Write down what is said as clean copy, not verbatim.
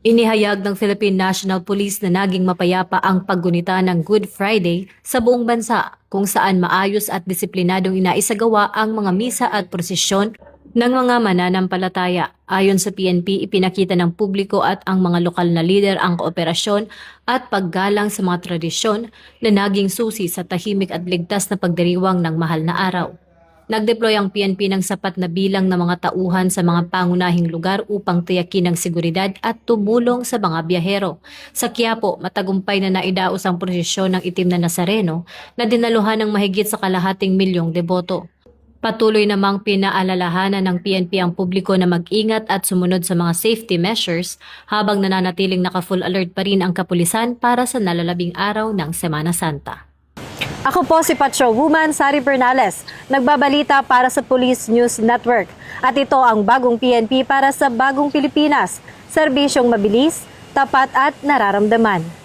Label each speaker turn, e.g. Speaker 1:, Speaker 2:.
Speaker 1: Inihayag ng Philippine National Police na naging mapayapa ang paggunita ng Good Friday sa buong bansa kung saan maayos at disiplinadong inaisagawa ang mga misa at prosesyon ng mga mananampalataya. Ayon sa PNP, ipinakita ng publiko at ang mga lokal na lider ang kooperasyon at paggalang sa mga tradisyon na naging susi sa tahimik at ligtas na pagdiriwang ng mahal na araw. Nag-deploy ang PNP ng sapat na bilang ng mga tauhan sa mga pangunahing lugar upang tiyakin ang seguridad at tumulong sa mga biyahero. Sa Quiapo, matagumpay na naidaos ang prosesyon ng itim na Nazareno na dinaluhan ng mahigit sa 250,000 deboto. Patuloy namang pinaalalahanan ng PNP ang publiko na mag-ingat at sumunod sa mga safety measures habang nananatiling naka-full alert pa rin ang kapulisan para sa nalalabing araw ng Semana Santa.
Speaker 2: Ako po si Patrol Woman Sari Bernales, nagbabalita para sa Police News Network. At ito ang bagong PNP para sa bagong Pilipinas, serbisyong mabilis, tapat at nararamdaman.